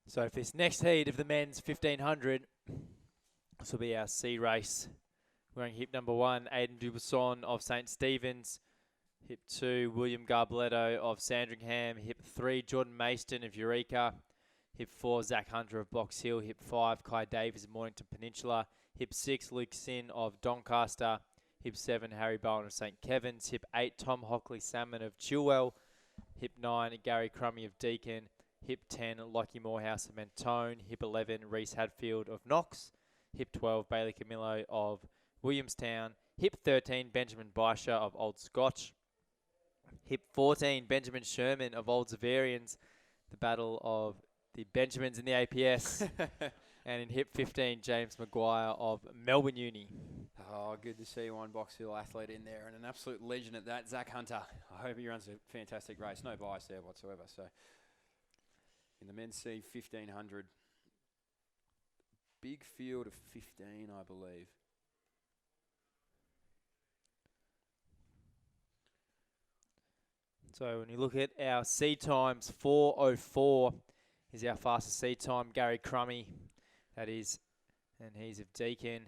So for this next heat of the men's 1500, this will be our C race. Wearing hip number 1, Aidan Dubuisson of St. Stephen's. Hip 2, William Garbaletto of Sandringham. Hip 3, Jordan Mayston of Eureka. Hip 4, Zach Hunter of Box Hill. Hip 5, Kai Davies of Mornington Peninsula. Hip 6, Luke Sin of Doncaster. Hip 7, Harry Bowen of St. Kevin's. Hip 8, Tom Hockley Salmon of Chilwell. Hip 9, Gary Crummy of Deakin. Hip 10, Lockie Morehouse of Mentone. Hip 11, Reese Hadfield of Knox. Hip 12, Bailey Camillo of Williamstown. Hip 13, Benjamin Baisha of Old Scotch. Hip 14, Benjamin Sherman of Old Zavarians. The battle of the Benjamins in the APS. And in hip 15, James Maguire of Melbourne Uni. Oh, good to see one Box Hill athlete in there and an absolute legend at that, Zach Hunter. I hope he runs a fantastic race. No bias there whatsoever. So, in the men's C 1500, big field of 15, I believe. So when you look at our C times, 4:04 is our fastest C time. Gary Crummy, that is, and he's of Deakin.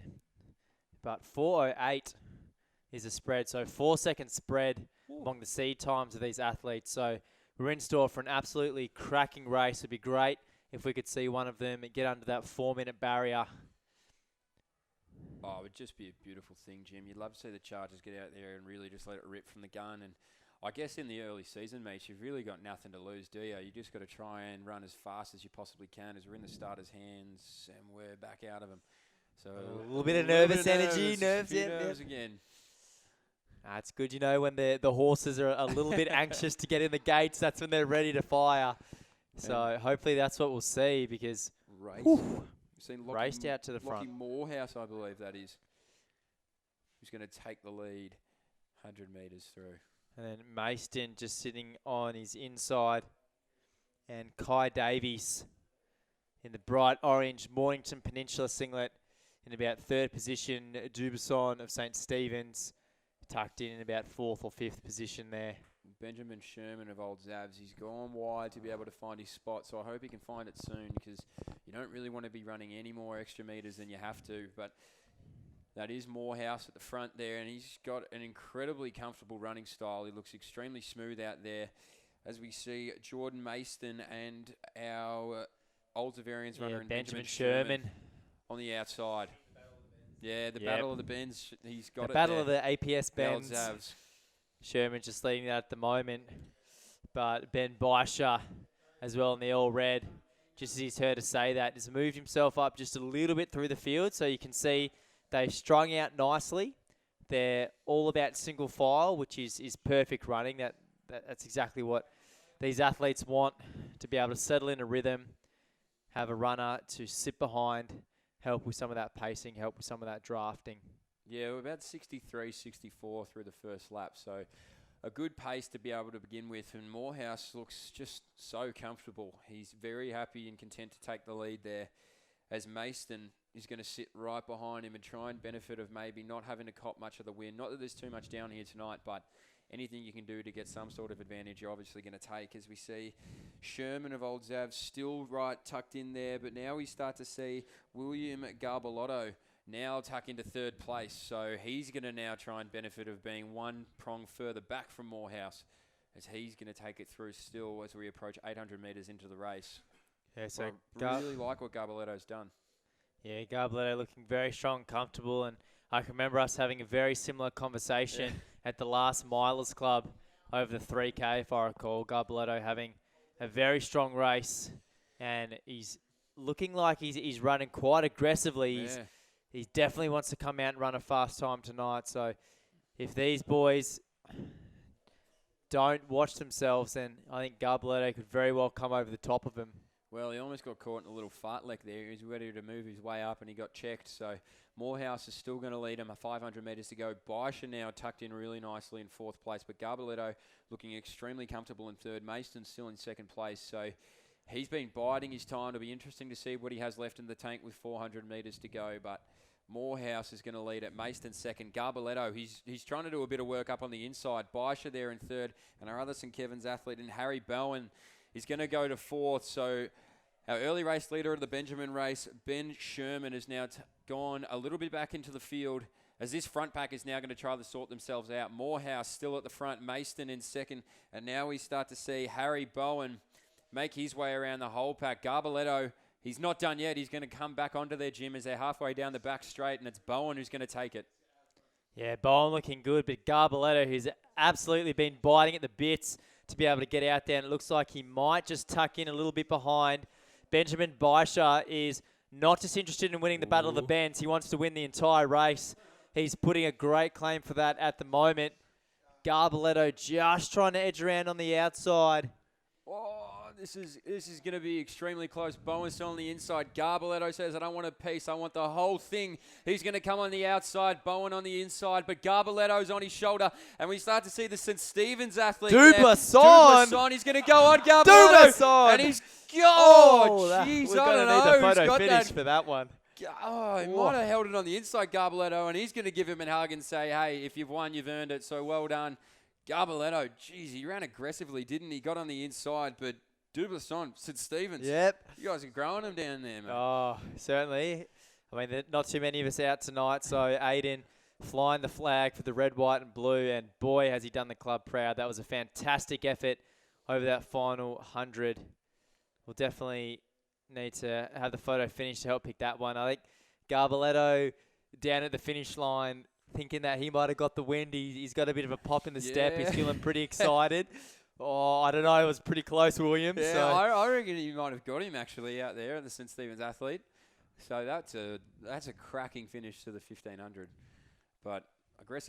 But 4:08 is a spread, so 4-second spread among the C times of these athletes. So we're in store for an absolutely cracking race. It'd be great if we could see one of them get under that 4-minute barrier. Oh, it would just be a beautiful thing, Jim. You'd love to see the Chargers get out there and really just let it rip from the gun. And I guess in the early season, mate, you've really got nothing to lose, do you? You just got to try and run as fast as you possibly can as we're in the starters' hands and we're back out of them. So a little bit of nervous energy, nerves again. It's good, when the horses are a little bit anxious to get in the gates. That's when they're ready to fire. So hopefully that's what we'll see because raced out to the front. Lockie Morehouse, I believe that is, who's going to take the lead 100 metres through. And then Mayston just sitting on his inside. And Kai Davies in the bright orange Mornington Peninsula singlet in about 3rd position. Dubuisson of St. Stephen's tucked in about 4th or 5th position there. Benjamin Sherman of Old Zavs, he's gone wide to be able to find his spot, so I hope he can find it soon because you don't really want to be running any more extra metres than you have to. But that is Morehouse at the front there, and he's got an incredibly comfortable running style. He looks extremely smooth out there. As we see Jordan Mayston and our Old Zavarians runner, Benjamin Sherman on the outside. Yeah, the Battle of the Bends. He's got the Battle of the APS Bends. Zavs. Sherman just leading that at the moment. But Ben Baisha as well in the all red, just as he's heard to say that, has moved himself up just a little bit through the field. So you can see they've strung out nicely. They're all about single file, which is perfect running. That's exactly what these athletes want, to be able to settle in a rhythm, have a runner to sit behind, help with some of that pacing, help with some of that drafting. Yeah, we're about 63, 64 through the first lap, so a good pace to be able to begin with. And Morehouse looks just so comfortable. He's very happy and content to take the lead there, as Mayston is going to sit right behind him and try and benefit of maybe not having to cop much of the win. Not that there's too much down here tonight, but anything you can do to get some sort of advantage, you're obviously going to take. As we see Sherman of Old Zav still right tucked in there, but now we start to see William Garbalotto now tuck into 3rd place. So he's going to now try and benefit of being one prong further back from Morehouse, as he's going to take it through still as we approach 800 metres into the race. Yeah, so I really like what Garbaletto's done. Yeah, Garbaletto looking very strong, comfortable, and I can remember us having a very similar conversation at the last Milers Club over the 3K, if I recall. Garbaletto having a very strong race, and he's looking like he's running quite aggressively. He definitely wants to come out and run a fast time tonight. So if these boys don't watch themselves, then I think Garbaletto could very well come over the top of him. Well, he almost got caught in a little fartlek there. He was ready to move his way up, and he got checked. So Morehouse is still going to lead him 500 metres to go. Baisha now tucked in really nicely in 4th place, but Garbaletto looking extremely comfortable in 3rd. Mayston still in 2nd place. So he's been biding his time. It'll be interesting to see what he has left in the tank with 400 metres to go. But Morehouse is going to lead it. Mayston 2nd. Garbaletto, he's trying to do a bit of work up on the inside. Baisha there in 3rd. And our other St. Kevin's athlete, and Harry Bowen, is going to go to 4th. So Our early race leader of the Benjamin race, Ben Sherman, has now gone a little bit back into the field as this front pack is now going to try to sort themselves out. Morehouse still at the front, Mayston in second, and now we start to see Harry Bowen make his way around the whole pack. Garbaletto, he's not done yet. He's going to come back onto their gym as they're halfway down the back straight, and it's Bowen who's going to take it. Yeah, Bowen looking good, but Garbaletto, who's absolutely been biting at the bits to be able to get out there, and it looks like he might just tuck in a little bit behind. Benjamin Baisha is not just interested in winning the Battle of the Bends. He wants to win the entire race. He's putting a great claim for that at the moment. Garbaletto just trying to edge around on the outside. Oh, this is going to be extremely close. Bowen's still on the inside. Garbaletto says, I don't want a piece. I want the whole thing. He's going to come on the outside. Bowen on the inside. But Garbaletto's on his shoulder. And we start to see the St. Stephen's athlete Dubuisson. He's going to go on Garbaletto. Dubuisson. And he's... Oh, jeez. We're going to need the photo finish for that one. Oh, he might have held it on the inside, Garbaletto, and he's going to give him a hug and say, hey, if you've won, you've earned it, so well done. Garbaletto, geez, he ran aggressively, didn't he? Got on the inside, but Dubuisson, St. Stephen's. Yep. You guys are growing him down there, man. Oh, certainly. I mean, there's not too many of us out tonight, so Aiden flying the flag for the red, white, and blue, and boy, has he done the club proud. That was a fantastic effort over that final 100. We'll definitely need to have the photo finish to help pick that one. I think Garbaletto down at the finish line thinking that he might have got the wind. He's got a bit of a pop in the step. He's feeling pretty excited. Oh, I don't know. It was pretty close, William. Yeah, so. I reckon you might have got him actually out there, the St. Stephen's athlete. So that's a cracking finish to the 1500. But aggressive.